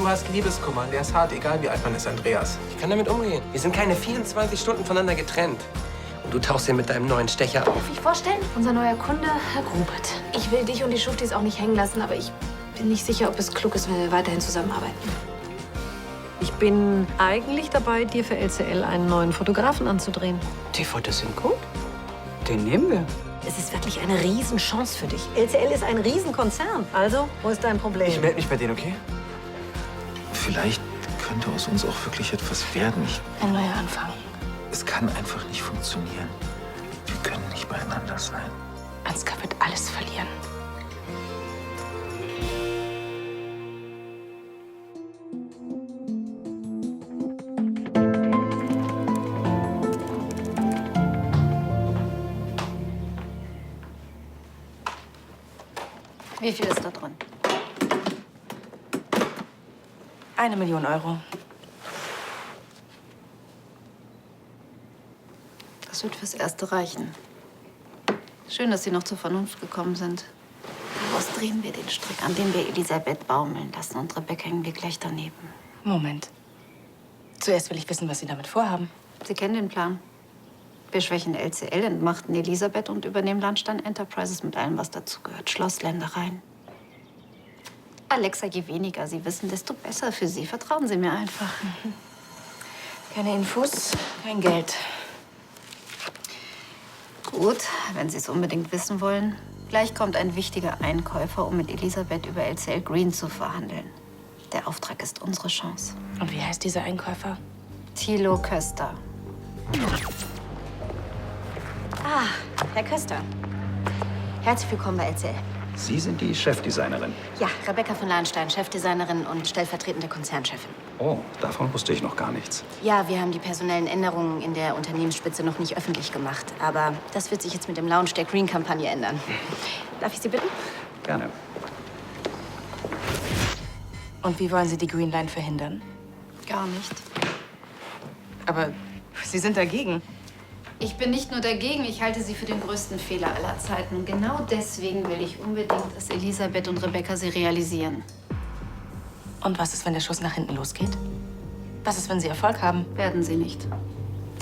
du hast Liebeskummer. Der ist hart, egal wie alt man ist, Andreas. Ich kann damit umgehen. Wir sind keine 24 Stunden voneinander getrennt. Und du tauchst hier mit deinem neuen Stecher auf. Darf ich vorstellen? Unser neuer Kunde, Herr Grubert. Ich will dich und die Schuftis auch nicht hängen lassen, aber ich bin nicht sicher, ob es klug ist, wenn wir weiterhin zusammenarbeiten. Ich bin eigentlich dabei, dir für LCL einen neuen Fotografen anzudrehen. Die Fotos sind gut. Den nehmen wir. Es ist wirklich eine Riesenchance für dich. LCL ist ein Riesenkonzern. Also, wo ist dein Problem? Ich melde mich bei denen, okay? Vielleicht könnte aus uns auch wirklich etwas werden. Ein neuer Anfang. Es kann einfach nicht funktionieren. Wir können nicht beieinander sein. Ansgar wird alles verlieren. Wie viel ist da drin? 1 Million Euro. Das wird fürs Erste reichen. Schön, dass Sie noch zur Vernunft gekommen sind. Daraus drehen wir den Strick, an dem wir Elisabeth baumeln lassen. Und Rebecca hängen wir gleich daneben. Moment. Zuerst will ich wissen, was Sie damit vorhaben. Sie kennen den Plan. Wir schwächen LCL, entmachten Elisabeth und übernehmen Landstein Enterprises mit allem, was dazugehört. Schloss, Ländereien. Alexa, je weniger Sie wissen, desto besser für Sie. Vertrauen Sie mir einfach. Keine Infos, kein Geld. Gut, wenn Sie es unbedingt wissen wollen. Gleich kommt ein wichtiger Einkäufer, um mit Elisabeth über LCL Green zu verhandeln. Der Auftrag ist unsere Chance. Und wie heißt dieser Einkäufer? Thilo Köster. Ah, Herr Köster. Herzlich willkommen bei LCL. Sie sind die Chefdesignerin. Ja, Rebecca von Lahnstein, Chefdesignerin und stellvertretende Konzernchefin. Oh, davon wusste ich noch gar nichts. Ja, wir haben die personellen Änderungen in der Unternehmensspitze noch nicht öffentlich gemacht. Aber das wird sich jetzt mit dem Launch der Green-Kampagne ändern. Darf ich Sie bitten? Gerne. Und wie wollen Sie die Green Line verhindern? Gar nicht. Aber Sie sind dagegen. Ich bin nicht nur dagegen, ich halte sie für den größten Fehler aller Zeiten. Und genau deswegen will ich unbedingt, dass Elisabeth und Rebecca sie realisieren. Und was ist, wenn der Schuss nach hinten losgeht? Was ist, wenn Sie Erfolg haben? Werden sie nicht.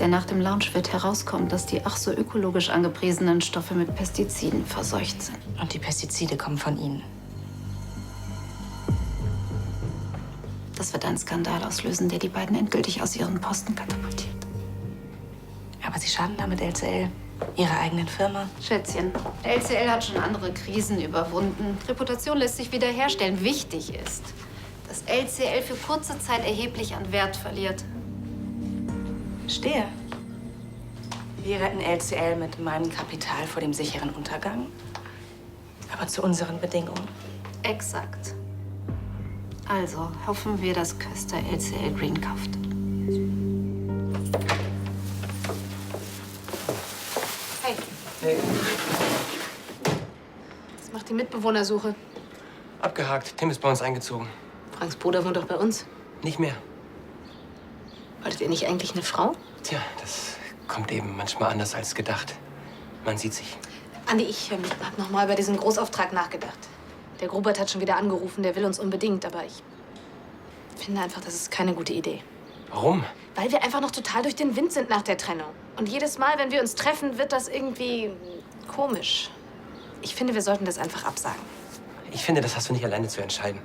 Denn nach dem Launch wird herauskommen, dass die ach so ökologisch angepriesenen Stoffe mit Pestiziden verseucht sind. Und die Pestizide kommen von Ihnen. Das wird einen Skandal auslösen, der die beiden endgültig aus ihren Posten katapultiert. Aber Sie schaden damit LCL, Ihrer eigenen Firma. Schätzchen, LCL hat schon andere Krisen überwunden. Reputation lässt sich wiederherstellen. Wichtig ist, dass LCL für kurze Zeit erheblich an Wert verliert. Verstehe. Wir retten LCL mit meinem Kapital vor dem sicheren Untergang. Aber zu unseren Bedingungen. Exakt. Also hoffen wir, dass Köster LCL Green kauft. Hey. Hey, Was macht die Mitbewohnersuche? abgehakt. Tim ist bei uns eingezogen. Franks Bruder wohnt doch bei uns. Nicht mehr. Wolltet ihr nicht eigentlich eine Frau? Tja, das kommt eben manchmal anders als gedacht. Man sieht sich. Andi, ich habe noch mal über diesen Großauftrag nachgedacht. Der Grubert hat schon wieder angerufen, der will uns unbedingt, aber ich finde einfach, das ist keine gute Idee. Warum? Weil wir einfach noch total durch den Wind sind nach der Trennung. Und jedes Mal, wenn wir uns treffen, wird das irgendwie komisch. Ich finde, wir sollten das einfach absagen. Ich finde, das hast du nicht alleine zu entscheiden.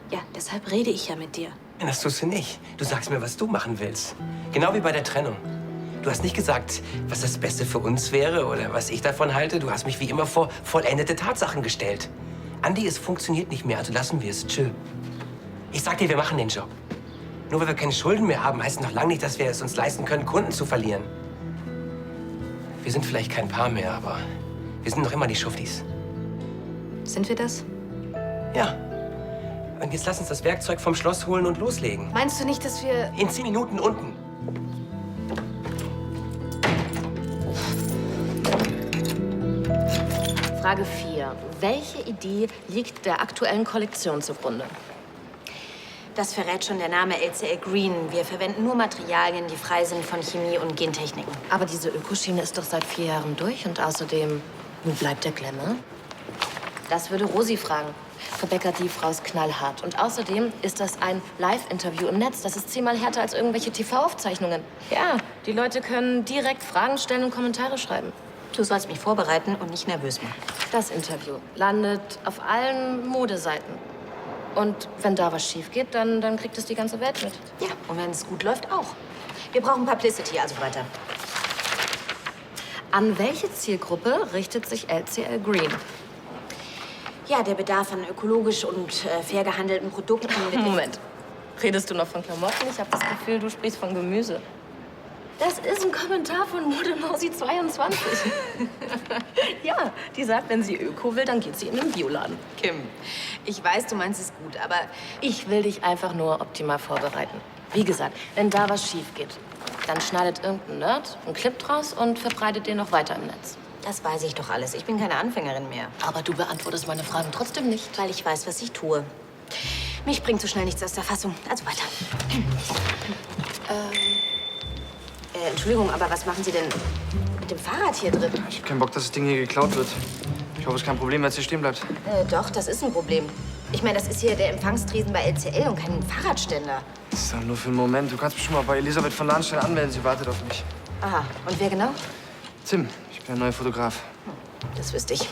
Ja, deshalb rede ich ja mit dir. Nein, das tust du nicht. Du sagst mir, was du machen willst. Genau wie bei der Trennung. Du hast nicht gesagt, was das Beste für uns wäre oder was ich davon halte. Du hast mich wie immer vor vollendete Tatsachen gestellt. Andi, es funktioniert nicht mehr, also lassen wir es. Tschö. Ich sag dir, wir machen den Job. Nur weil wir keine Schulden mehr haben, heißt noch lange nicht, dass wir es uns leisten können, Kunden zu verlieren. Wir sind vielleicht kein Paar mehr, aber wir sind noch immer die Schuftis. Sind wir das? Ja. Und jetzt lass uns das Werkzeug vom Schloss holen und loslegen. Meinst du nicht, dass wir... In 10 Minuten unten. Frage 4. Welche Idee liegt der aktuellen Kollektion zugrunde? Das verrät schon der Name LCL Green. Wir verwenden nur Materialien, die frei sind von Chemie und Gentechniken. Aber diese Ökoschiene ist doch seit 4 Jahren durch. Und außerdem, wo bleibt der Glamour? Das würde Rosi fragen. Rebecca, die Frau ist knallhart. Und außerdem ist das ein Live-Interview im Netz. Das ist 10-mal härter als irgendwelche TV-Aufzeichnungen. Ja, die Leute können direkt Fragen stellen und Kommentare schreiben. Du sollst mich vorbereiten und nicht nervös machen. Das Interview landet auf allen Modeseiten. Und wenn da was schief geht, dann kriegt es die ganze Welt mit. Ja, und wenn es gut läuft, auch. Wir brauchen Publicity, also weiter. An welche Zielgruppe richtet sich LCL Green? Ja, der Bedarf an ökologisch und fair gehandelten Produkten. Moment. Redest du noch von Klamotten? Ich habe das Gefühl, du sprichst von Gemüse. Das ist ein Kommentar von Modemausi 22. Ja, die sagt, wenn sie Öko will, dann geht sie in den Bioladen. Kim, ich weiß, du meinst es gut, aber Ich will dich einfach nur optimal vorbereiten. Wie gesagt, wenn da was schief geht, dann schneidet irgendein Nerd einen Clip draus und verbreitet den noch weiter im Netz. das weiß ich doch alles. Ich bin keine Anfängerin mehr. Aber du beantwortest meine Fragen trotzdem nicht. Weil ich weiß, was ich tue. Mich bringt so schnell nichts aus der Fassung. Also weiter. Entschuldigung, aber was machen Sie denn mit dem Fahrrad hier drin? Ich hab keinen Bock, dass das Ding hier geklaut wird. Ich hoffe, es ist kein Problem, wenn es hier stehen bleibt. Doch, das ist ein Problem. Ich meine, das ist hier der Empfangstresen bei LCL und kein Fahrradständer. Das ist doch nur für einen Moment. Du kannst mich schon mal bei Elisabeth von Lahnstein anmelden. Sie wartet auf mich. Aha, und wer genau? Tim, ich bin ein neuer Fotograf. Das wüsste ich.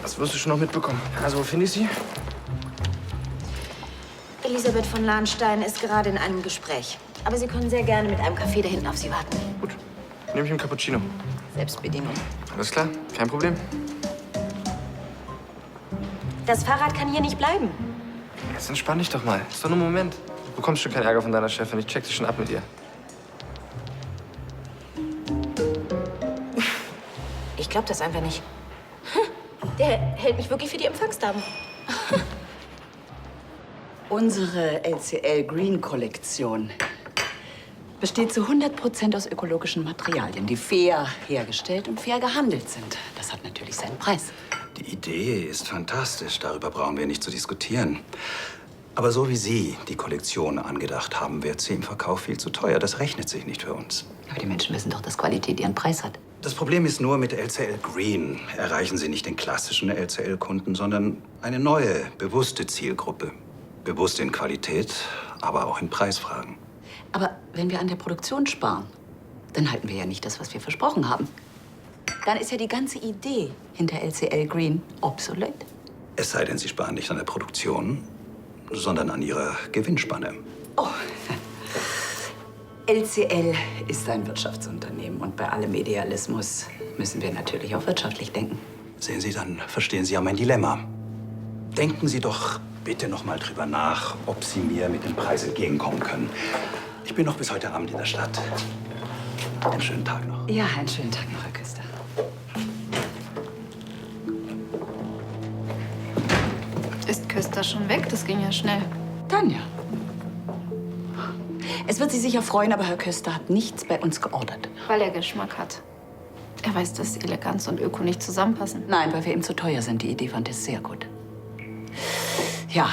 Das wirst du schon noch mitbekommen. Also, wo finde ich sie? Elisabeth von Lahnstein ist gerade in einem Gespräch. Aber Sie können sehr gerne mit einem Kaffee da hinten auf sie warten. Gut. Nehme ich einen Cappuccino. Selbstbedienung. Alles klar, kein Problem. Das Fahrrad kann hier nicht bleiben. Jetzt entspann dich doch mal. Ist doch nur ein Moment. Du bekommst schon keinen Ärger von deiner Chefin. Ich check dich schon ab mit ihr. Ich glaube das einfach nicht. Der hält mich wirklich für die Empfangsdame. Unsere LCL Green Kollektion besteht zu 100% aus ökologischen Materialien, die fair hergestellt und fair gehandelt sind. Das hat natürlich seinen Preis. Die Idee ist fantastisch, darüber brauchen wir nicht zu diskutieren. Aber so wie Sie die Kollektion angedacht haben, wird sie im Verkauf viel zu teuer. Das rechnet sich nicht für uns. Aber die Menschen wissen doch, dass Qualität ihren Preis hat. Das Problem ist nur, mit LCL Green erreichen Sie nicht den klassischen LCL-Kunden, sondern eine neue, bewusste Zielgruppe. Bewusst in Qualität, aber auch in Preisfragen. Aber wenn wir an der Produktion sparen, dann halten wir ja nicht das, was wir versprochen haben. Dann ist ja die ganze Idee hinter LCL Green obsolet. Es sei denn, Sie sparen nicht an der Produktion, sondern an Ihrer Gewinnspanne. Oh. LCL ist ein Wirtschaftsunternehmen und bei allem Idealismus müssen wir natürlich auch wirtschaftlich denken. Sehen Sie, dann verstehen Sie ja mein Dilemma. Denken Sie doch bitte noch mal drüber nach, ob Sie mir mit dem Preis entgegenkommen können. Ich bin noch bis heute Abend in der Stadt. Einen schönen Tag noch. Ja, einen schönen Tag noch, Herr Küster. Ist Köster schon weg? Das ging ja schnell. Tanja. Es wird Sie sicher freuen, aber Herr Köster hat nichts bei uns geordert. Weil er Geschmack hat. Er weiß, dass Eleganz und Öko nicht zusammenpassen. Nein, weil wir ihm zu teuer sind. Die Idee fand er sehr gut. Ja,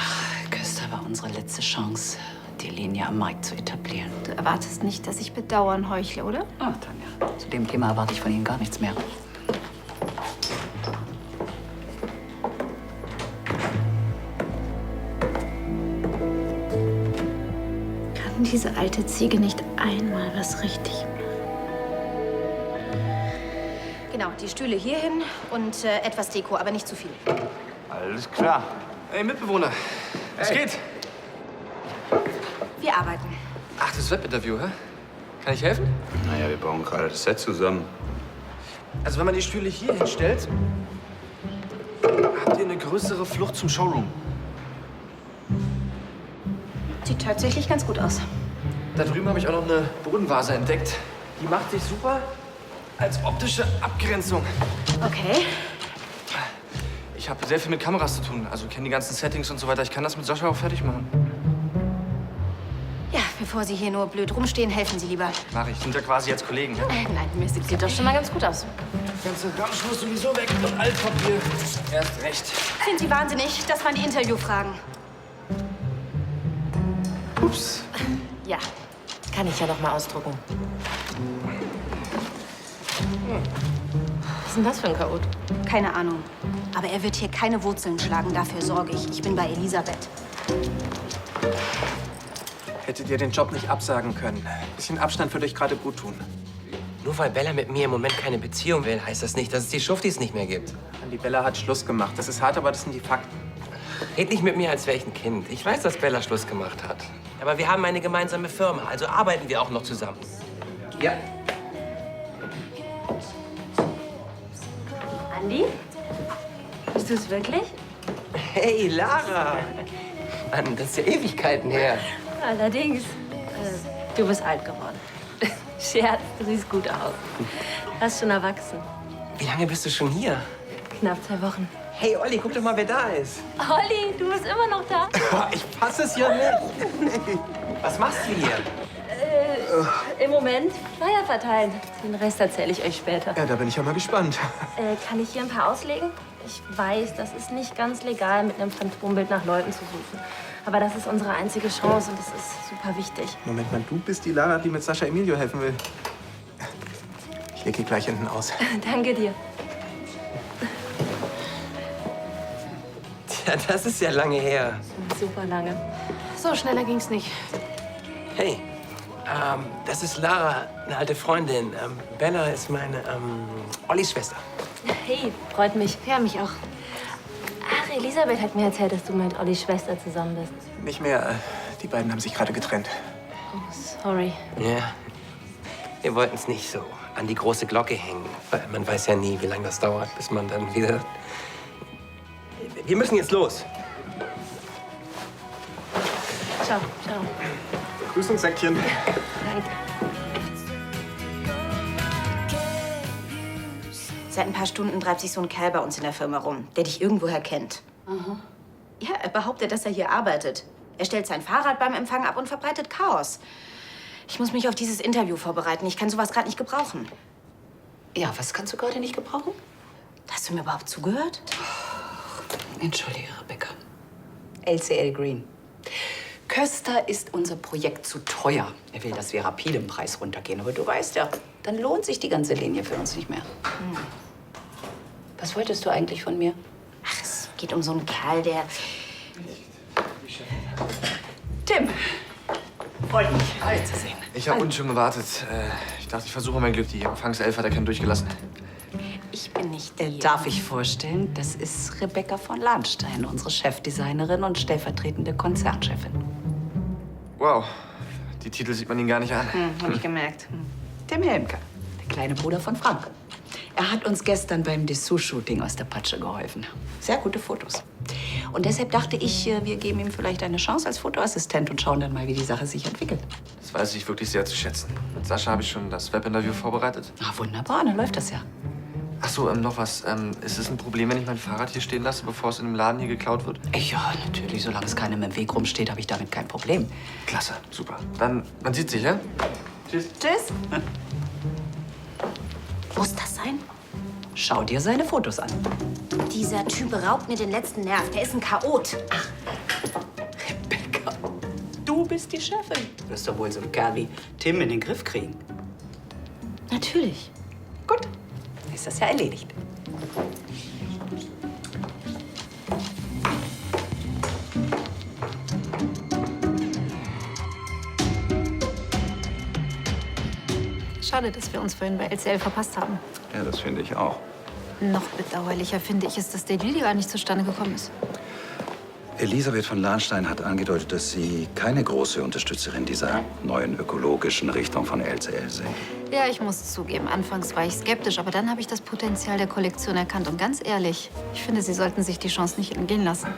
Köster war unsere letzte Chance, die Linie am Markt zu etablieren. Du erwartest nicht, dass ich bedauern heuchle, oder? Ah, Tanja, zu dem Thema erwarte ich von Ihnen gar nichts mehr. Kann diese alte Ziege nicht einmal was richtig machen? Genau, die Stühle hierhin und etwas Deko, aber nicht zu viel. Alles klar. Hey, Mitbewohner. Was geht? Wir arbeiten. Ach, das Webinterview, hä? Kann ich helfen? Naja, wir bauen gerade das Set zusammen. Also, wenn man die Stühle hier hinstellt, habt ihr eine größere Flucht zum Showroom. Sieht tatsächlich ganz gut aus. Da drüben habe ich auch noch eine Bodenvase entdeckt. Die macht sich super als optische Abgrenzung. Okay. Ich habe sehr viel mit Kameras zu tun, also kenne die ganzen Settings und so weiter. Ich kann das mit Sascha auch fertig machen. Ja, bevor Sie hier nur blöd rumstehen, helfen Sie lieber. Mach ich. Sind ja quasi jetzt Kollegen. Ne? Nein, mir sieht Sieht doch schon mal ganz gut aus. Ganze Ramschluss sowieso weg und Altpapier. Erst recht. Sind Sie wahnsinnig? Das waren die Interviewfragen. Ups. Ja, kann ich ja noch mal ausdrucken. Was ist denn das für ein Chaot? Keine Ahnung. Aber er wird hier keine Wurzeln schlagen, dafür sorge ich. Ich bin bei Elisabeth. Hättet ihr den Job nicht absagen können? Ein bisschen Abstand würde euch gerade gut tun. Nur weil Bella mit mir im Moment keine Beziehung will, heißt das nicht, dass es die Schuftis nicht mehr gibt. Die Bella hat Schluss gemacht. Das ist hart, aber das sind die Fakten. Red nicht mit mir, als wäre ich ein Kind. Ich weiß, dass Bella Schluss gemacht hat. Aber wir haben eine gemeinsame Firma, also arbeiten wir auch noch zusammen. Ja. Andi? Bist du es wirklich? Hey, Lara! Mann, das ist ja Ewigkeiten her. Allerdings. Du bist alt geworden. Scherz, du siehst gut aus. Hast schon erwachsen. Wie lange bist du schon hier? Knapp 2 Wochen. Hey, Olli, guck doch mal, wer da ist. Olli, du bist immer noch da? Ich fasse es ja nicht. Was machst du hier? Im Moment Flyer verteilen. Den Rest erzähle ich euch später. Ja, da bin ich ja mal gespannt. Kann ich hier ein paar auslegen? Ich weiß, das ist nicht ganz legal, mit einem Phantombild nach Leuten zu suchen. Aber das ist unsere einzige Chance und das ist super wichtig. Moment mal, du bist die Lara, die mit Sascha Emilio helfen will. Ich leg die gleich hinten aus. Danke dir. Tja, das ist ja lange her. Super lange. So, schneller ging's nicht. Hey, das ist Lara, eine alte Freundin. Bella ist meine, Ollis Schwester. Hey, freut mich. Ja, mich auch. Ach, Elisabeth hat mir erzählt, dass du mit Ollis Schwester zusammen bist. Nicht mehr. Die beiden haben sich gerade getrennt. Oh, sorry. Ja, wir wollten es nicht so an die große Glocke hängen. Weil man weiß ja nie, wie lange das dauert, bis man dann wieder... Wir müssen jetzt los. Ciao, ciao. Grüß uns, Säckchen. Danke. Seit ein paar Stunden treibt sich so ein Kerl bei uns in der Firma rum, der dich irgendwoher kennt. Ja, er behauptet, dass er hier arbeitet. Er stellt sein Fahrrad beim Empfang ab und verbreitet Chaos. Ich muss mich auf dieses Interview vorbereiten. Ich kann sowas gerade nicht gebrauchen. Ja, was kannst du gerade nicht gebrauchen? Hast du mir überhaupt zugehört? Entschuldige, Rebecca. LCL Green. Köster ist unser Projekt zu teuer. Er will, dass wir rapide im Preis runtergehen. Aber du weißt ja, dann lohnt sich die ganze Linie für uns nicht mehr. Was wolltest du eigentlich von mir? Ach, es geht um so einen Kerl, der... Tim. Freut mich, dich zu sehen. Ich habe unten schon gewartet. Ich dachte, ich versuche mein Glück. Die Empfangself hat er keinen durchgelassen. Ich bin nicht die... Darf ich vorstellen, das ist Rebecca von Lahnstein, unsere Chefdesignerin und stellvertretende Konzernchefin. Wow. Die Titel sieht man Ihnen gar nicht an. Hab ich gemerkt. Tim Helmke, der kleine Bruder von Frank. Er hat uns gestern beim Dessous-Shooting aus der Patsche geholfen. Sehr gute Fotos. Und deshalb dachte ich, wir geben ihm vielleicht eine Chance als Fotoassistent und schauen dann mal, wie die Sache sich entwickelt. Das weiß ich wirklich sehr zu schätzen. Mit Sascha habe ich schon das Webinterview vorbereitet. Ah, wunderbar, dann läuft das ja. Ach so, noch was. Ist es ein Problem, wenn ich mein Fahrrad hier stehen lasse, bevor es in dem Laden hier geklaut wird? Ja, natürlich. Solange es keinem im Weg rumsteht, habe ich damit kein Problem. Klasse, super. Dann, man sieht sich, ja? Tschüss. Tschüss. Muss das sein? Schau dir seine Fotos an. Dieser Typ raubt mir den letzten Nerv. Der ist ein Chaot. Ach, Rebecca, du bist die Chefin. Du wirst doch wohl so einen Kerl wie Tim in den Griff kriegen. natürlich. Gut, dann ist das ja erledigt. Schade, dass wir uns vorhin bei LCL verpasst haben. Ja, das finde ich auch. Noch bedauerlicher finde ich es, dass der Deal gar nicht zustande gekommen ist. Elisabeth von Lahnstein hat angedeutet, dass Sie keine große Unterstützerin dieser neuen ökologischen Richtung von LCL sind. Ja, ich muss zugeben, anfangs war ich skeptisch, aber dann habe ich das Potenzial der Kollektion erkannt. Und ganz ehrlich, ich finde, Sie sollten sich die Chance nicht entgehen lassen.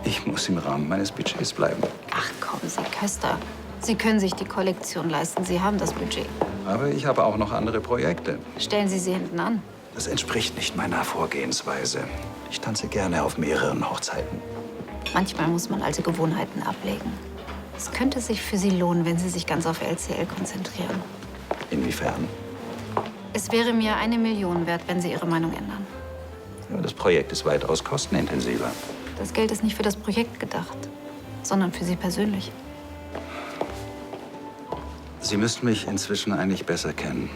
Ich muss im Rahmen meines Budgets bleiben. Ach kommen Sie, Köster. Sie können sich die Kollektion leisten. Sie haben das Budget. Aber ich habe auch noch andere Projekte. Stellen Sie sie hinten an. Das entspricht nicht meiner Vorgehensweise. Ich tanze gerne auf mehreren Hochzeiten. Manchmal muss man alte Gewohnheiten ablegen. Es könnte sich für Sie lohnen, wenn Sie sich ganz auf LCL konzentrieren. Inwiefern? Es wäre mir 1 Million wert, wenn Sie Ihre Meinung ändern. Ja, das Projekt ist weitaus kostenintensiver. Das Geld ist nicht für das Projekt gedacht, sondern für Sie persönlich. Sie müssten mich inzwischen eigentlich besser kennen.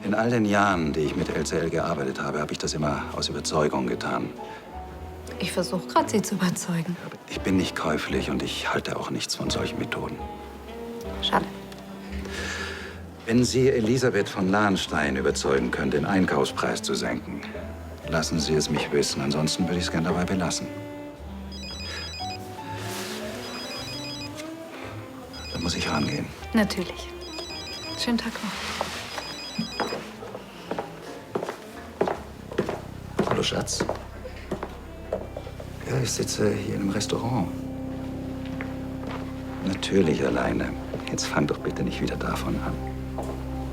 In all den Jahren, die ich mit LCL gearbeitet habe, habe ich das immer aus Überzeugung getan. Ich versuche gerade, Sie zu überzeugen. Ich bin nicht käuflich und ich halte auch nichts von solchen Methoden. Schade. Wenn Sie Elisabeth von Lahnstein überzeugen können, den Einkaufspreis zu senken, lassen Sie es mich wissen. Ansonsten würde ich es gern dabei belassen. Da muss ich rangehen. Natürlich. Schönen Tag noch. Hallo, Schatz. Ja, ich sitze hier in einem Restaurant. Natürlich alleine. Jetzt fang doch bitte nicht wieder davon an.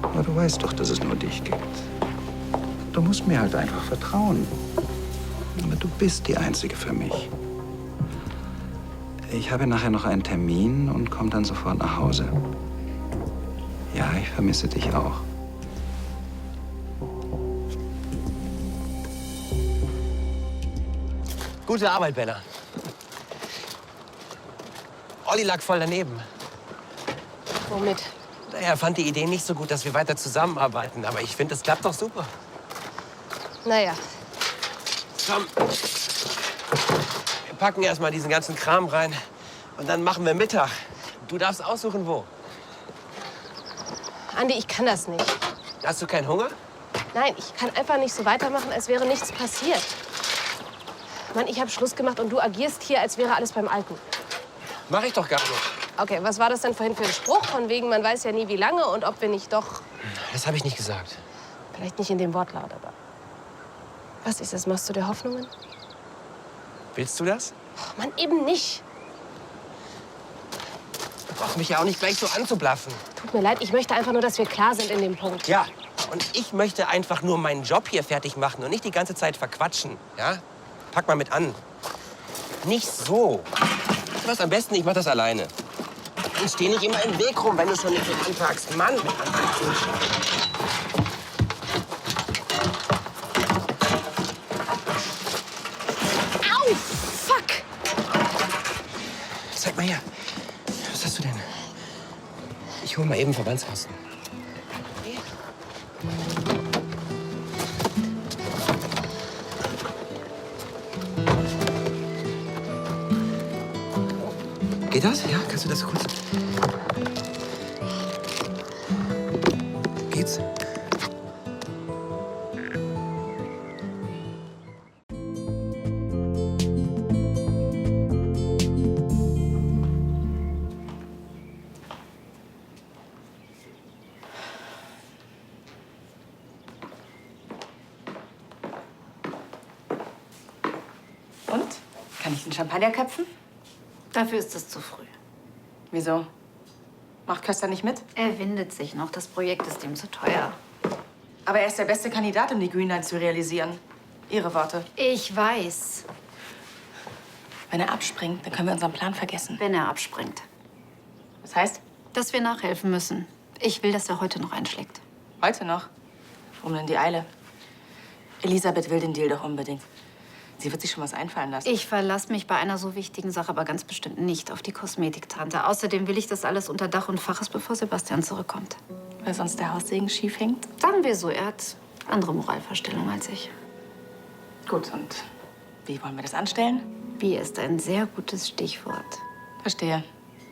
Aber du weißt doch, dass es nur dich gibt. Du musst mir halt einfach vertrauen. Aber du bist die Einzige für mich. Ich habe nachher noch einen Termin und komme dann sofort nach Hause. Ja, ich vermisse dich auch. Gute Arbeit, Bella. Olli lag voll daneben. Womit? Er fand die Idee nicht so gut, dass wir weiter zusammenarbeiten. Aber ich finde, das klappt doch super. Naja, Komm. Wir packen erst mal diesen ganzen Kram rein. Und dann machen wir Mittag. Du darfst aussuchen, wo. Andi, ich kann das nicht. Hast du keinen Hunger? Nein, ich kann einfach nicht so weitermachen, als wäre nichts passiert. Mann, ich habe Schluss gemacht und du agierst hier, als wäre alles beim Alten. Mach ich doch gar nicht. Okay, was war das denn vorhin für ein Spruch? Von wegen, man weiß ja nie, wie lange und ob wir nicht doch... Das habe ich nicht gesagt. Vielleicht nicht in dem Wortlaut, aber... Was ist das? Machst du dir Hoffnungen? Willst du das? Oh, Mann, eben nicht. Du brauchst mich ja auch nicht gleich so anzublaffen. Tut mir leid, ich möchte einfach nur, dass wir klar sind in dem Punkt. Ja, und ich möchte einfach nur meinen Job hier fertig machen und nicht die ganze Zeit verquatschen. Ja? Pack mal mit an. Nicht so. Du weißt am besten, ich mach das alleine. Und steh nicht immer im Weg rum, wenn du schon nicht mit anpackst. Mann, mit anpackst. Au, fuck! Zeig mal her. Was hast du denn? Ich hol mal eben Verbandskasten. Geht das? Ja, kannst du das kurz? Geht's? Und? Kann ich den Champagner köpfen? Dafür ist es zu früh. Wieso? Macht Köster nicht mit? Er windet sich noch. Das Projekt ist ihm zu teuer. Aber er ist der beste Kandidat, um die Greenline zu realisieren. Ihre Worte. Ich weiß. Wenn er abspringt, dann können wir unseren Plan vergessen. Wenn er abspringt. Das heißt? Dass wir nachhelfen müssen. Ich will, dass er heute noch einschlägt. Heute noch? Warum denn die Eile? Elisabeth will den Deal doch unbedingt. Sie wird sich schon was einfallen lassen. Ich verlasse mich bei einer so wichtigen Sache aber ganz bestimmt nicht auf die Kosmetiktante. Außerdem will ich das alles unter Dach und Fach ist, bevor Sebastian zurückkommt. Weil sonst der Haussegen schief hängt? Sagen wir so, er hat andere Moralvorstellungen als ich. Gut, und wie wollen wir das anstellen? Wie ist ein sehr gutes Stichwort. Verstehe.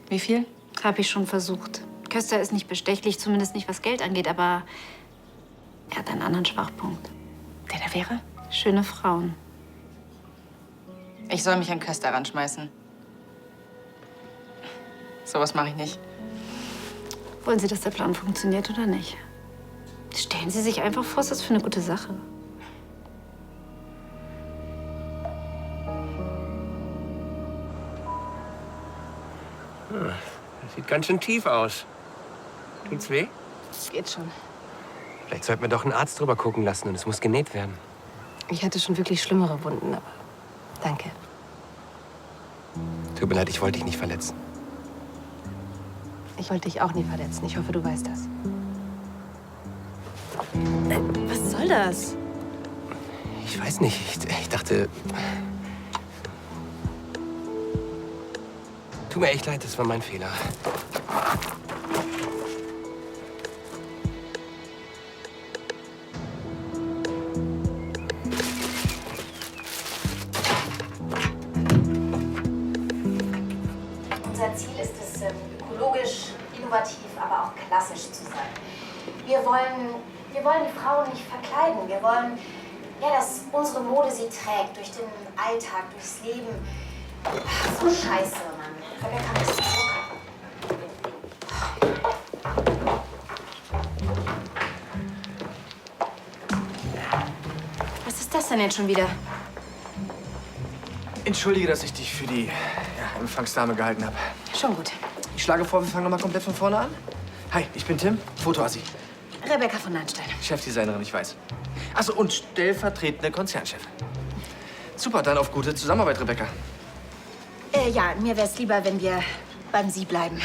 Wie viel? Habe ich schon versucht. Köster ist nicht bestechlich, zumindest nicht was Geld angeht, aber er hat einen anderen Schwachpunkt. Der da wäre? Schöne Frauen. Ich soll mich an Köster ranschmeißen. Sowas mache ich nicht. Wollen Sie, dass der Plan funktioniert oder nicht? Stellen Sie sich einfach vor, was ist das für eine gute Sache? Das sieht ganz schön tief aus. Tut's weh? Geht schon. Vielleicht sollten wir doch einen Arzt drüber gucken lassen und es muss genäht werden. Ich hatte schon wirklich schlimmere Wunden, aber danke. Tut mir leid, ich wollte dich nicht verletzen. Ich wollte dich auch nie verletzen. Ich hoffe, du weißt das. Was soll das? Ich weiß nicht. Ich dachte... Tut mir echt leid, das war mein Fehler. innovativ, aber auch klassisch zu sein. Wir wollen die Frauen nicht verkleiden. Wir wollen, ja, dass unsere Mode sie trägt, durch den Alltag, durchs Leben. So scheiße, Mann. Rebecca muss es Was ist das denn jetzt schon wieder? Entschuldige, dass ich dich für die Empfangsdame gehalten habe. Schon gut. Ich schlage vor, wir fangen nochmal komplett von vorne an. Hi, ich bin Tim, Fotoassi. Rebecca von Nahnstein. Chefdesignerin, ich weiß. Achso, und stellvertretende Konzernchefin. Super, dann auf gute Zusammenarbeit, Rebecca. Ja, mir wäre es lieber, wenn wir beim Sie bleiben.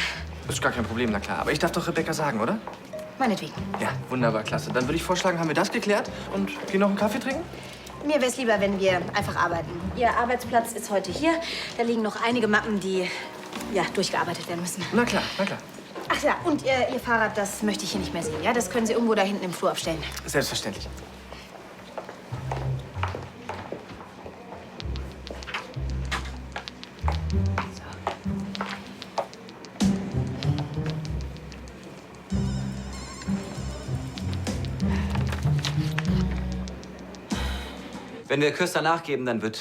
Das ist gar kein Problem, na klar. Aber ich darf doch Rebecca sagen, oder? Meinetwegen. Ja, wunderbar, klasse. Dann würde ich vorschlagen, haben wir das geklärt und gehen noch einen Kaffee trinken? Mir wäre es lieber, wenn wir einfach arbeiten. Ihr Arbeitsplatz ist heute hier. Da liegen noch einige Mappen, die ja, durchgearbeitet werden müssen. Na klar, na klar. Ach ja, und Ihr Fahrrad, das möchte ich hier nicht mehr sehen. Ja, das können Sie irgendwo da hinten im Flur abstellen. Selbstverständlich. Wenn wir Köster nachgeben, dann wird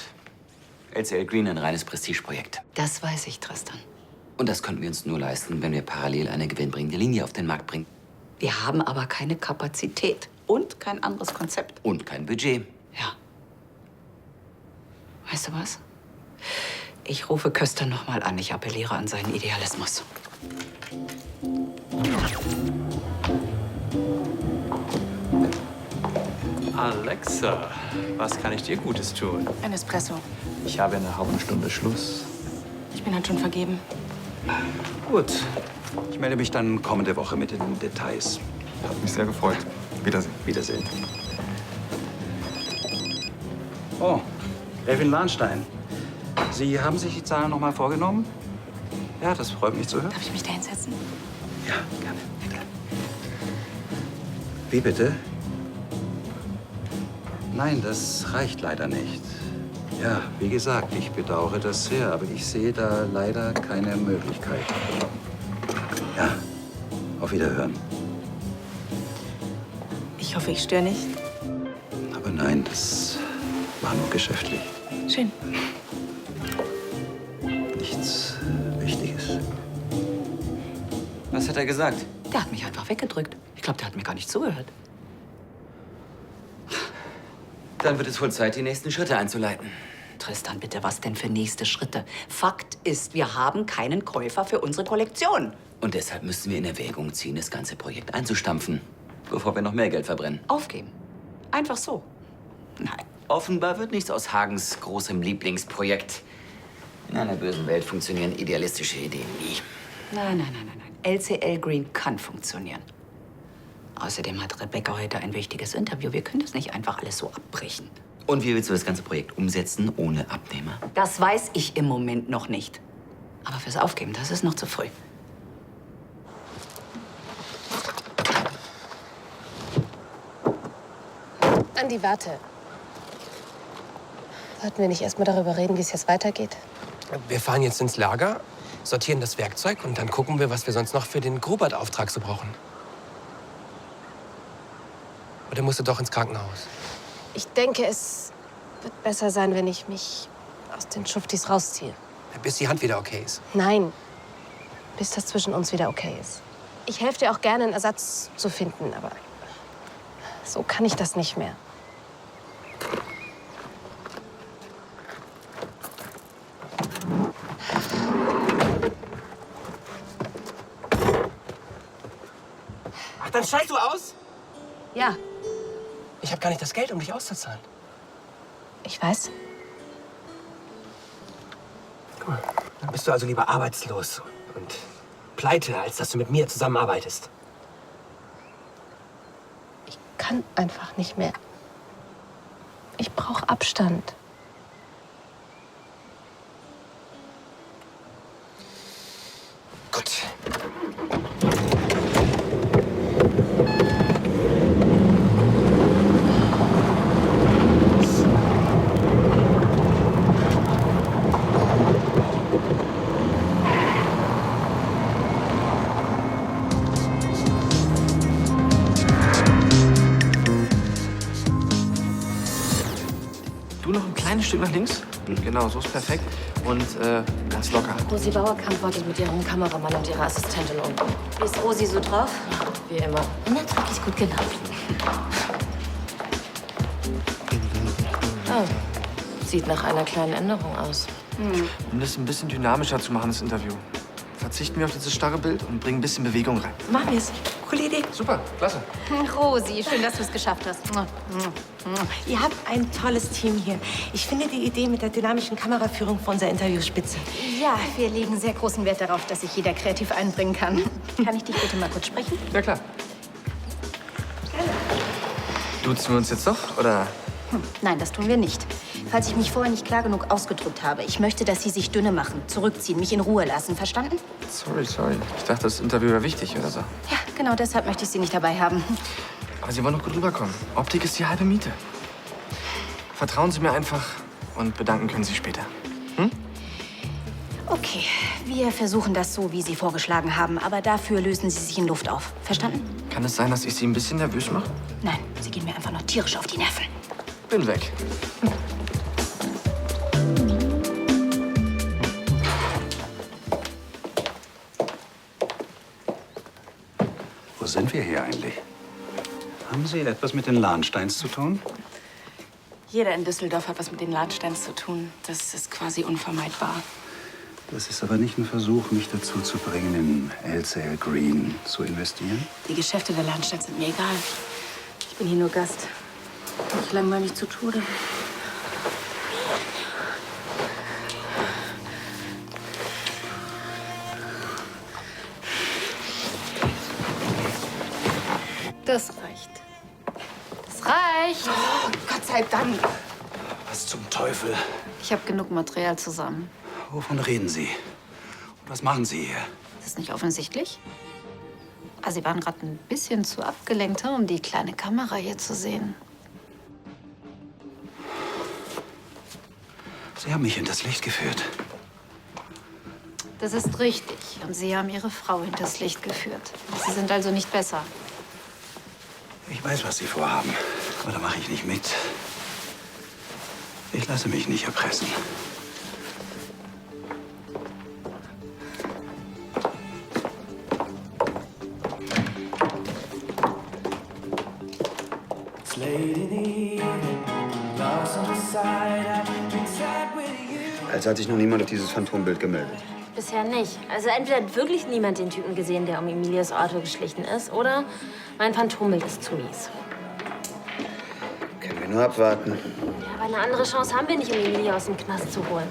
LCL Green ein reines Prestigeprojekt. Das weiß ich, Tristan. Und das könnten wir uns nur leisten, wenn wir parallel eine gewinnbringende Linie auf den Markt bringen. Wir haben aber keine Kapazität und kein anderes Konzept. Und kein Budget. Ja. Weißt du was? Ich rufe Köster noch mal an. Ich appelliere an seinen Idealismus. Alexa, was kann ich dir Gutes tun? Ein Espresso. Ich habe in einer halben Stunde Schluss. Ich bin halt schon vergeben. Gut. Ich melde mich dann kommende Woche mit den Details. Hat mich sehr gefreut. Wiedersehen. Wiedersehen. Oh, Gräfin Lahnstein. Sie haben sich die Zahlen noch mal vorgenommen? Ja, das freut mich zu hören. Darf ich mich da hinsetzen? Ja, gerne. Bitte. Wie bitte? Nein, das reicht leider nicht. Ja, wie gesagt, ich bedauere das sehr, aber ich sehe da leider keine Möglichkeit. Ja, auf Wiederhören. Ich hoffe, ich störe nicht. Aber nein, das war nur geschäftlich. Schön. Nichts Wichtiges. Was hat er gesagt? Der hat mich einfach weggedrückt. Ich glaube, der hat mir gar nicht zugehört. Dann wird es wohl Zeit, die nächsten Schritte einzuleiten. Tristan, bitte, was denn für nächste Schritte? Fakt ist, wir haben keinen Käufer für unsere Kollektion. Und deshalb müssen wir in Erwägung ziehen, das ganze Projekt einzustampfen, bevor wir noch mehr Geld verbrennen. Aufgeben. Einfach so. Nein. Offenbar wird nichts aus Hagens großem Lieblingsprojekt. In einer bösen Welt funktionieren idealistische Ideen nie. Nein. LCL Green kann funktionieren. Außerdem hat Rebecca heute ein wichtiges Interview. Wir können das nicht einfach alles so abbrechen. Und wie willst du das ganze Projekt umsetzen ohne Abnehmer? Das weiß ich im Moment noch nicht. Aber fürs Aufgeben, das ist noch zu früh. Andi, warte. Sollten wir nicht erst mal darüber reden, wie es jetzt weitergeht? Wir fahren jetzt ins Lager, sortieren das Werkzeug und dann gucken wir, was wir sonst noch für den Grubert-Auftrag so brauchen. Oder musst du doch ins Krankenhaus? Ich denke, es wird besser sein, wenn ich mich aus den Schuftis rausziehe. Bis die Hand wieder okay ist. Nein, bis das zwischen uns wieder okay ist. Ich helfe dir auch gerne, einen Ersatz zu finden, aber so kann ich das nicht mehr. Ach, dann steigst du aus? Ja, Ich habe gar nicht das Geld, um dich auszuzahlen. ich weiß. Guck mal, dann bist du also lieber arbeitslos und pleite, als dass du mit mir zusammenarbeitest. Ich kann einfach nicht mehr. Ich brauche Abstand. Gut. kleines Stück nach links. Genau, so ist perfekt. Und ganz locker. Rosi Bauerkamp wartet mit ihrem Kameramann und ihrer Assistentin unten. Wie ist Rosi so drauf? Wie immer. Und hat wirklich gut gelaufen. Oh, sieht nach einer kleinen Änderung aus. Um das ein bisschen dynamischer zu machen, das Interview, verzichten wir auf dieses starre Bild und bringen ein bisschen Bewegung rein. Machen wir es. Coole Idee. Super, klasse. Rosi, schön, dass du es geschafft hast. Ihr habt ein tolles Team hier. Ich finde die Idee mit der dynamischen Kameraführung für unser Interview spitze. Ja, wir legen sehr großen Wert darauf, dass sich jeder kreativ einbringen kann. Kann ich dich bitte mal kurz sprechen? Ja, klar. Duzen wir uns jetzt doch, oder? Nein, das tun wir nicht. Falls ich mich vorher nicht klar genug ausgedrückt habe, ich möchte, dass Sie sich dünne machen, zurückziehen, mich in Ruhe lassen. Verstanden? Sorry. Ich dachte, das Interview wäre wichtig oder so. Ja, genau deshalb möchte ich Sie nicht dabei haben. Aber Sie wollen doch gut rüberkommen. Optik ist die halbe Miete. Vertrauen Sie mir einfach und bedanken können Sie später. Okay, wir versuchen das so, wie Sie vorgeschlagen haben, aber dafür lösen Sie sich in Luft auf. Verstanden? Kann es sein, dass ich Sie ein bisschen nervös mache? Nein, Sie gehen mir einfach noch tierisch auf die Nerven. Bin weg. Wo sind wir hier eigentlich? Haben Sie etwas mit den Lahnsteins zu tun? Jeder in Düsseldorf hat was mit den Lahnsteins zu tun. Das ist quasi unvermeidbar. Das ist aber nicht ein Versuch, mich dazu zu bringen, in LCL Green zu investieren. Die Geschäfte der Lahnsteins sind mir egal. Ich bin hier nur Gast. Ich langweile mich zu Tode. Das reicht. Das reicht. Oh, Gott sei Dank. Was zum Teufel? Ich habe genug Material zusammen. Wovon reden Sie? Und was machen Sie hier? Ist das nicht offensichtlich? Also, Sie waren gerade ein bisschen zu abgelenkt, um die kleine Kamera hier zu sehen. Sie haben mich hinters Licht geführt. Das ist richtig. Und Sie haben Ihre Frau hinters Licht geführt. Sie sind also nicht besser. Ich weiß, was Sie vorhaben, aber da mache ich nicht mit. Ich lasse mich nicht erpressen. Als hat sich noch niemand auf dieses Phantombild gemeldet. Bisher nicht. Also entweder hat wirklich niemand den Typen gesehen, der um Emilias Auto geschlichen ist, oder mein Phantombild ist zu mies. Können wir nur abwarten. Ja, aber eine andere Chance haben wir nicht, um Emilia aus dem Knast zu holen.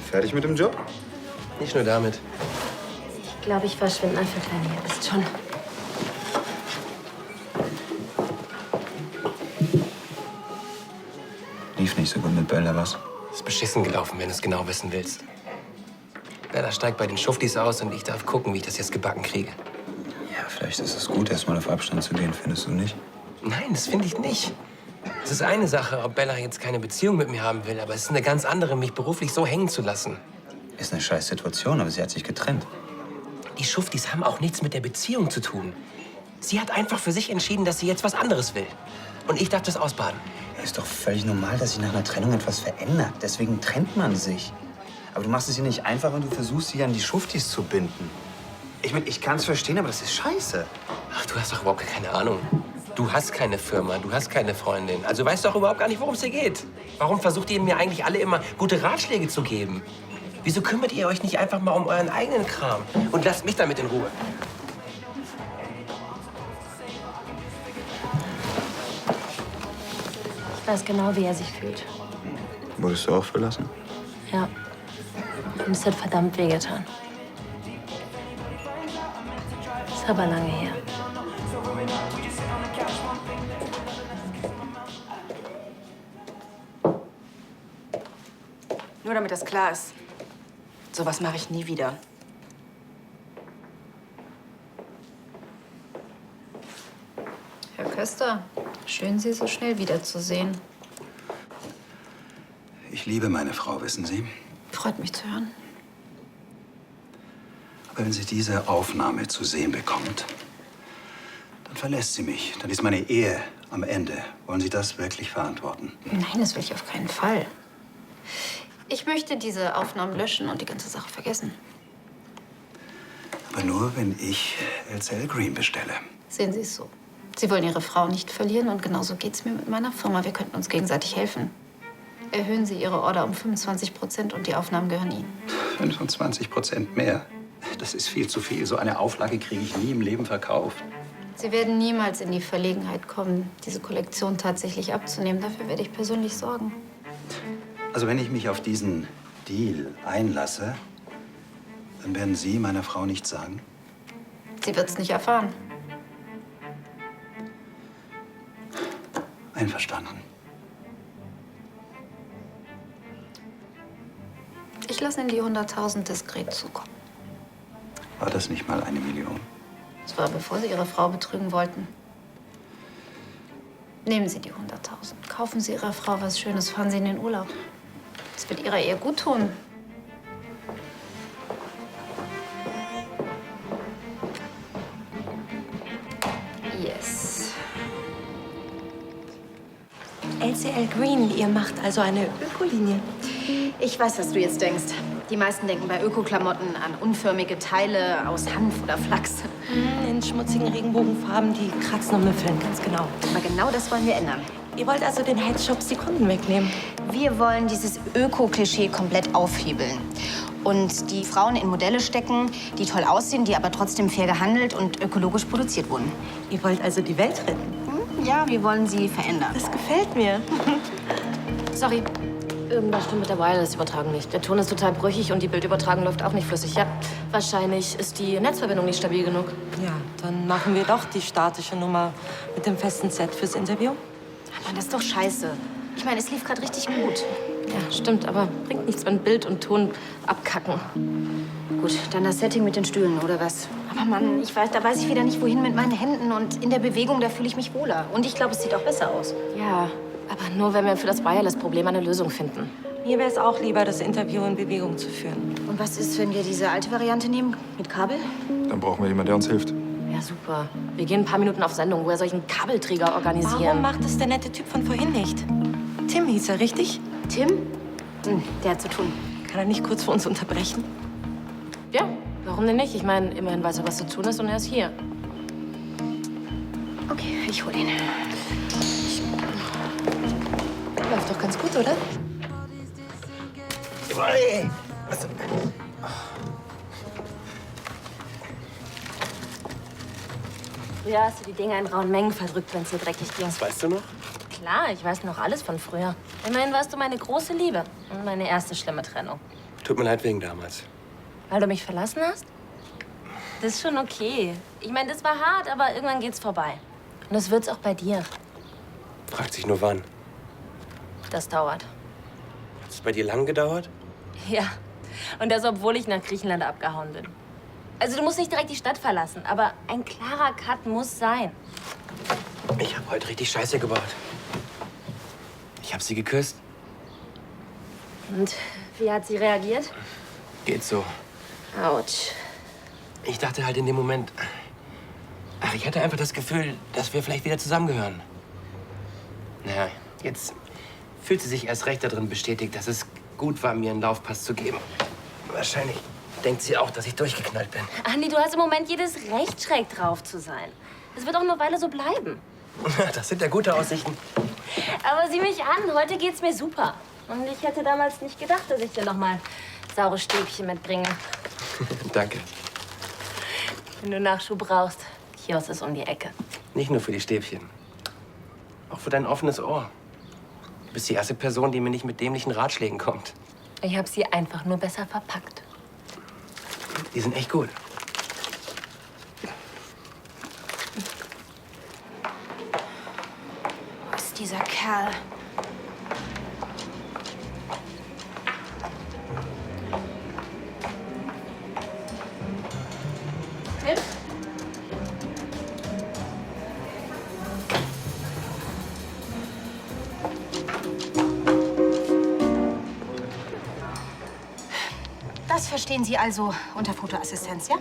Fertig mit dem Job? Nicht nur damit. Ich glaube, ich verschwinde einfach klein. Ihr wisst schon. Lief nicht so gut mit Bella, was? Ist beschissen gelaufen, wenn du es genau wissen willst. Bella steigt bei den Schuftis aus und ich darf gucken, wie ich das jetzt gebacken kriege. Ja, vielleicht ist es gut, erst mal auf Abstand zu gehen, findest du nicht? Nein, das finde ich nicht. Es ist eine Sache, ob Bella jetzt keine Beziehung mit mir haben will, aber es ist eine ganz andere, mich beruflich so hängen zu lassen. Ist eine scheiß Situation, aber sie hat sich getrennt. Die Schuftis haben auch nichts mit der Beziehung zu tun. Sie hat einfach für sich entschieden, dass sie jetzt was anderes will. Und ich darf das ausbaden. Ist doch völlig normal, dass sich nach einer Trennung etwas verändert. Deswegen trennt man sich. Aber du machst es ihr nicht einfach, wenn du versuchst, sie an die Schuftis zu binden. Ich meine, ich kann es verstehen, aber das ist scheiße. Ach, du hast doch überhaupt keine Ahnung. Du hast keine Firma, du hast keine Freundin. Also weißt du doch überhaupt gar nicht, worum es dir geht. Warum versucht ihr mir eigentlich alle immer gute Ratschläge zu geben? Wieso kümmert ihr euch nicht einfach mal um euren eigenen Kram? Und lasst mich damit in Ruhe. Ich weiß genau, wie er sich fühlt. Wurdest du auch verlassen? Ja. Und es hat verdammt wehgetan. Ist aber lange her. Nur damit das klar ist. Sowas mache ich nie wieder. Herr Köster, schön, Sie so schnell wiederzusehen. Ich liebe meine Frau, wissen Sie. Freut mich zu hören. Aber wenn sie diese Aufnahme zu sehen bekommt, Dann verlässt sie mich. Dann ist meine Ehe am Ende. Wollen Sie das wirklich verantworten? Nein, das will ich auf keinen Fall. Ich möchte diese Aufnahmen löschen und die ganze Sache vergessen. Aber nur, wenn ich LCL Green bestelle. Sehen Sie es so. Sie wollen Ihre Frau nicht verlieren und genauso geht's mir mit meiner Firma. Wir könnten uns gegenseitig helfen. Erhöhen Sie Ihre Order um 25% und die Aufnahmen gehören Ihnen. 25% mehr? Das ist viel zu viel. So eine Auflage kriege ich nie im Leben verkauft. Sie werden niemals in die Verlegenheit kommen, diese Kollektion tatsächlich abzunehmen. Dafür werde ich persönlich sorgen. Also wenn ich mich auf diesen Deal einlasse, dann werden Sie meiner Frau nichts sagen? Sie wird's nicht erfahren. Einverstanden. Ich lasse Ihnen die 100.000 diskret zukommen. War das nicht mal 1 Million? Das war, bevor Sie Ihre Frau betrügen wollten. Nehmen Sie die 100.000. Kaufen Sie Ihrer Frau was Schönes, fahren Sie in den Urlaub. Das wird Ihrer Ehe gut tun. Yes. LCL Green, ihr macht also eine Ökolinie. Ich weiß, was du jetzt denkst. Die meisten denken bei Ökoklamotten an unförmige Teile aus Hanf oder Flachs. In schmutzigen Regenbogenfarben, die kratzen und müffeln, ganz genau. Aber genau das wollen wir ändern. Ihr wollt also den Headshops die Kunden wegnehmen? Wir wollen dieses Öko-Klischee komplett aufhebeln. Und die Frauen in Modelle stecken, die toll aussehen, die aber trotzdem fair gehandelt und ökologisch produziert wurden. Ihr wollt also die Welt retten? Ja, wir wollen sie verändern. Das gefällt mir. Sorry, irgendwas stimmt mit der Wireless-Übertragung nicht. Der Ton ist total brüchig und die Bildübertragung läuft auch nicht flüssig. Ja, wahrscheinlich ist die Netzverbindung nicht stabil genug. Ja, dann machen wir doch die statische Nummer mit dem festen Set fürs Interview. Mann, das ist doch scheiße. Ich meine, es lief gerade richtig gut. Ja, stimmt, aber bringt nichts, wenn Bild und Ton abkacken. Gut, dann das Setting mit den Stühlen, oder was? Aber Mann, da weiß ich wieder nicht, wohin mit meinen Händen. Und in der Bewegung, da fühle ich mich wohler. Und ich glaube, es sieht auch besser aus. Ja, aber nur, wenn wir für das Wireless-Problem eine Lösung finden. Mir wäre es auch lieber, das Interview in Bewegung zu führen. Und was ist, wenn wir diese alte Variante nehmen? Mit Kabel? Dann brauchen wir jemanden, der uns hilft. Ja, super. Wir gehen ein paar Minuten auf Sendung. Woher soll ich einen Kabelträger organisieren? Warum macht es der nette Typ von vorhin nicht? Tim hieß er, richtig? Tim? Der hat zu tun. Kann er nicht kurz für uns unterbrechen? Ja, warum denn nicht? Ich meine, immerhin weiß er, was zu tun ist und er ist hier. Okay, ich hol ihn. Läuft doch ganz gut, oder? Früher hast du die Dinger in rauen Mengen verdrückt, wenn es dir dreckig ging. Das weißt du noch? Klar, ich weiß noch alles von früher. Immerhin warst du meine große Liebe und meine erste schlimme Trennung. Tut mir leid wegen damals. Weil du mich verlassen hast? Das ist schon okay. Ich meine, das war hart, aber irgendwann geht's vorbei. Und das wird's auch bei dir. Fragt sich nur wann. Das dauert. Hat es bei dir lang gedauert? Ja. Und das, obwohl ich nach Griechenland abgehauen bin. Also du musst nicht direkt die Stadt verlassen, aber ein klarer Cut muss sein. Ich habe heute richtig Scheiße gebaut. Ich habe sie geküsst. Und wie hat sie reagiert? Geht so. Autsch. Ich dachte halt in dem Moment... Ach, ich hatte einfach das Gefühl, dass wir vielleicht wieder zusammengehören. Naja, jetzt fühlt sie sich erst recht darin bestätigt, dass es gut war, mir einen Laufpass zu geben. Wahrscheinlich denkt sie auch, dass ich durchgeknallt bin. Andi, du hast im Moment jedes Recht, schräg drauf zu sein. Das wird auch eine Weile so bleiben. Das sind ja gute Aussichten. Aber sieh mich an, heute geht's mir super. Und ich hätte damals nicht gedacht, dass ich dir noch mal saure Stäbchen mitbringe. Danke. Wenn du Nachschub brauchst, Kiosk ist um die Ecke. Nicht nur für die Stäbchen. Auch für dein offenes Ohr. Du bist die erste Person, die mir nicht mit dämlichen Ratschlägen kommt. Ich habe sie einfach nur besser verpackt. Die sind echt gut. Wo ist dieser Kerl? Tim? Das verstehen Sie also unter Fotoassistenz, ja?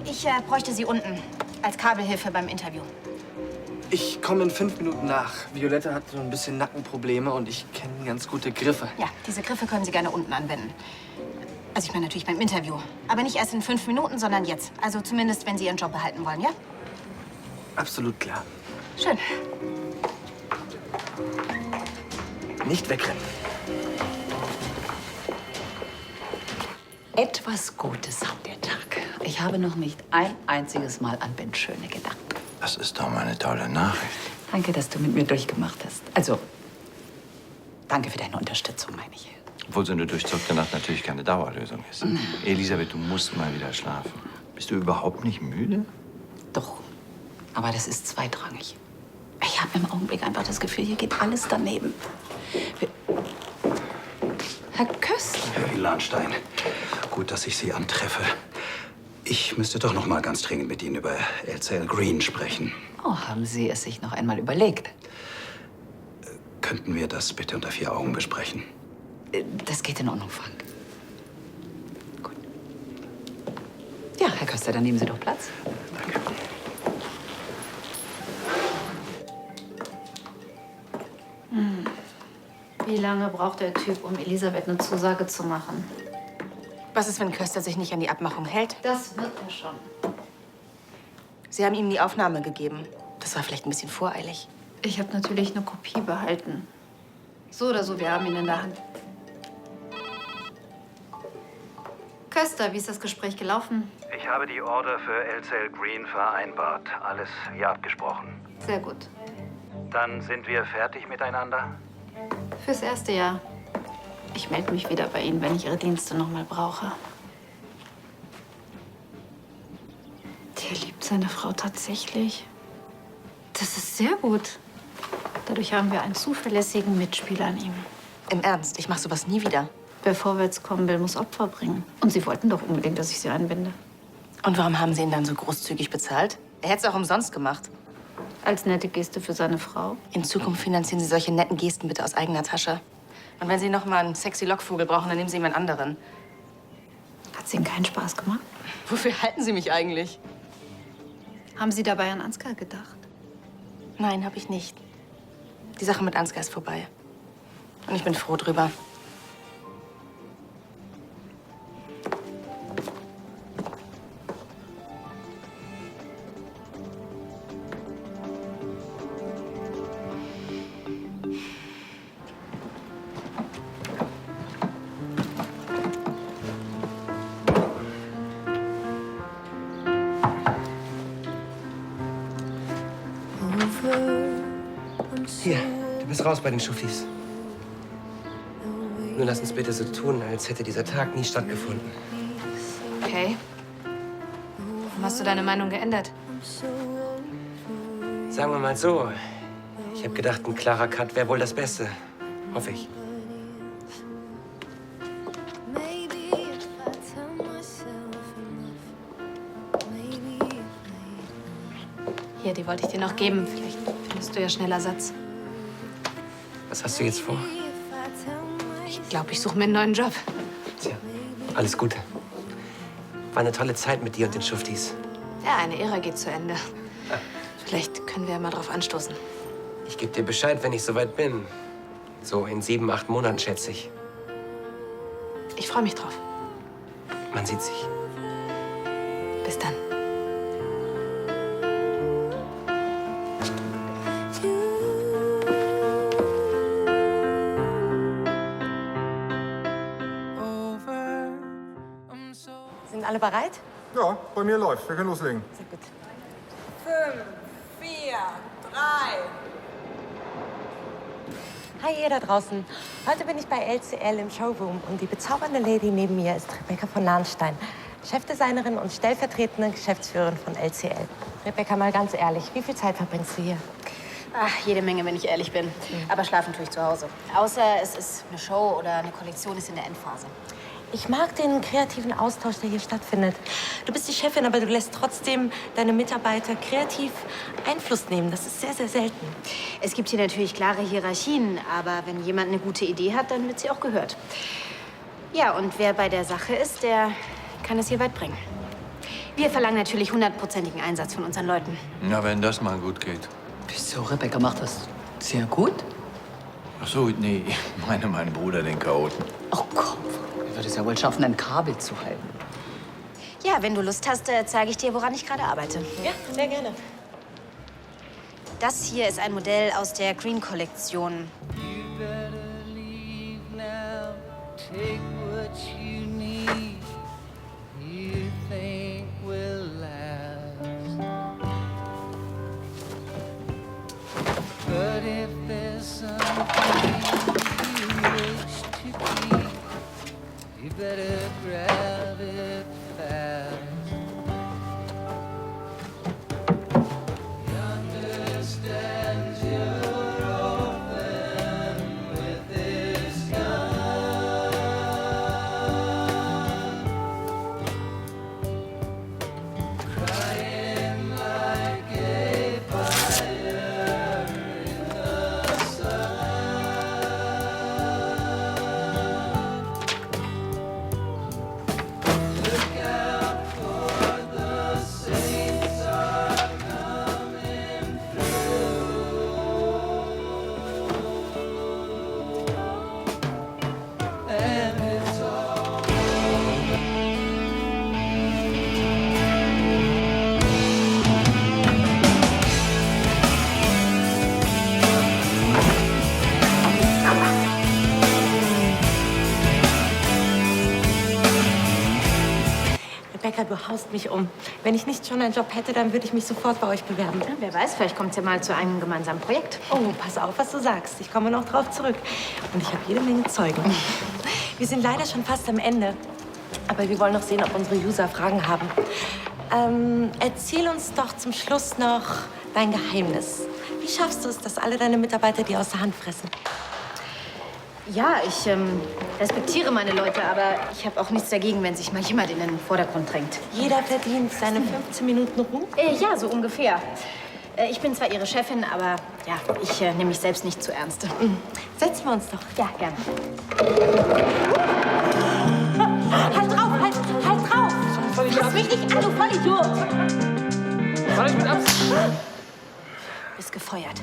Ich bräuchte Sie unten als Kabelhilfe beim Interview. Ich komme in 5 Minuten nach. Violette hat so ein bisschen Nackenprobleme und ich kenne ganz gute Griffe. Ja, diese Griffe können Sie gerne unten anwenden. Also ich meine natürlich beim Interview. Aber nicht erst in 5 Minuten, sondern jetzt. Also zumindest, wenn Sie Ihren Job behalten wollen, ja? Absolut klar. Schön. Nicht wegrennen. Etwas Gutes hat der Tag. Ich habe noch nicht ein einziges Mal an Ben Schöne gedacht. Das ist doch mal eine tolle Nachricht. Danke, dass du mit mir durchgemacht hast. Also, danke für deine Unterstützung, meine ich. Obwohl so eine durchzockte Nacht natürlich keine Dauerlösung ist. Elisabeth, du musst mal wieder schlafen. Bist du überhaupt nicht müde? Doch, aber das ist zweitrangig. Ich habe im Augenblick einfach das Gefühl, hier geht alles daneben. Herr Köster. Herr Ilanstein, gut, dass ich Sie antreffe. Ich müsste doch noch mal ganz dringend mit Ihnen über LCL Green sprechen. Oh, haben Sie es sich noch einmal überlegt? Könnten wir das bitte unter 4 Augen besprechen? Das geht in Ordnung, Frank. Gut. Ja, Herr Köster, dann nehmen Sie doch Platz. Danke. Wie lange braucht der Typ, um Elisabeth eine Zusage zu machen? Was ist, wenn Köster sich nicht an die Abmachung hält? Das wird er schon. Sie haben ihm die Aufnahme gegeben. Das war vielleicht ein bisschen voreilig. Ich habe natürlich eine Kopie behalten. So oder so, wir haben ihn in der Hand. Köster, wie ist das Gespräch gelaufen? Ich habe die Order für LCL Green vereinbart. Alles wie abgesprochen. Sehr gut. Dann sind wir fertig miteinander? Fürs erste Jahr. Ich melde mich wieder bei Ihnen, wenn ich Ihre Dienste noch mal brauche. Der liebt seine Frau tatsächlich. Das ist sehr gut. Dadurch haben wir einen zuverlässigen Mitspieler an ihm. Im Ernst, ich mache sowas nie wieder. Wer vorwärts kommen will, muss Opfer bringen. Und Sie wollten doch unbedingt, dass ich Sie einbinde. Und warum haben Sie ihn dann so großzügig bezahlt? Er hätte es auch umsonst gemacht. Als nette Geste für seine Frau. In Zukunft finanzieren Sie solche netten Gesten bitte aus eigener Tasche. Und wenn Sie noch mal einen sexy Lockvogel brauchen, dann nehmen Sie jemand anderen. Hat es Ihnen keinen Spaß gemacht? Wofür halten Sie mich eigentlich? Haben Sie dabei an Ansgar gedacht? Nein, habe ich nicht. Die Sache mit Ansgar ist vorbei. Und ich bin froh drüber. Hier, du bist raus bei den Schuffis. Nur lass uns bitte so tun, als hätte dieser Tag nie stattgefunden. Okay. Warum hast du deine Meinung geändert? Sagen wir mal so, ich habe gedacht, ein klarer Cut wäre wohl das Beste. Hoffe ich. Hier, die wollte ich dir noch geben. Vielleicht findest du ja schnell Ersatz. Was hast du jetzt vor? Ich glaube, ich suche mir einen neuen Job. Tja, alles Gute. War eine tolle Zeit mit dir und den Schuftis. Ja, eine Ära geht zu Ende. Vielleicht können wir ja mal drauf anstoßen. Ich gebe dir Bescheid, wenn ich soweit bin. So in 7, 8 Monaten, schätze ich. Ich freue mich drauf. Man sieht sich. Bis dann. Sind alle bereit? Ja, bei mir läuft. Wir können loslegen. Sehr gut. 5, 4, 3. Hi, ihr da draußen. Heute bin ich bei LCL im Showroom und die bezaubernde Lady neben mir ist Rebecca von Lahnstein, Chefdesignerin und stellvertretende Geschäftsführerin von LCL. Rebecca, mal ganz ehrlich, wie viel Zeit verbringst du hier? Ach, jede Menge, wenn ich ehrlich bin. Aber schlafen tue ich zu Hause. Außer es ist eine Show oder eine Kollektion ist in der Endphase. Ich mag den kreativen Austausch, der hier stattfindet. Du bist die Chefin, aber du lässt trotzdem deine Mitarbeiter kreativ Einfluss nehmen. Das ist sehr, sehr selten. Es gibt hier natürlich klare Hierarchien, aber wenn jemand eine gute Idee hat, dann wird sie auch gehört. Ja, und wer bei der Sache ist, der kann es hier weit bringen. Wir verlangen natürlich 100%igen Einsatz von unseren Leuten. Na, wenn das mal gut geht. Wieso? Rebecca macht das sehr gut. Ach so, nee, ich meine meinen Bruder, den Chaoten. Oh komm, er wird es ja wohl schaffen, ein Kabel zu halten. Ja, wenn du Lust hast, zeige ich dir, woran ich gerade arbeite. Ja, sehr gerne. Das hier ist ein Modell aus der Green-Kollektion. Take what you need, you think will last. But if there's something you wish to keep, you better grab it fast. You understand you're orphan with this gun. Rebecca, du haust mich um. Wenn ich nicht schon einen Job hätte, dann würde ich mich sofort bei euch bewerben. Ja, wer weiß, vielleicht kommt es ja mal zu einem gemeinsamen Projekt. Oh, pass auf, was du sagst. Ich komme noch drauf zurück. Und ich habe jede Menge Zeugen. Wir sind leider schon fast am Ende. Aber wir wollen noch sehen, ob unsere User Fragen haben. Erzähl uns doch zum Schluss noch dein Geheimnis. Wie schaffst du es, dass alle deine Mitarbeiter dir aus der Hand fressen? Ja, ich respektiere meine Leute, aber ich habe auch nichts dagegen, wenn sich mal jemand in den Vordergrund drängt. Jeder verdient seine 15 Minuten Ruhm? Ja, so ungefähr. Ich bin zwar Ihre Chefin, aber ja, ich nehme mich selbst nicht zu ernst. Setzen wir uns doch. Ja, gerne. Halt drauf, halt drauf! Fass mich nicht an, du Vollidiot! War ich mit Absicht? Bist gefeuert.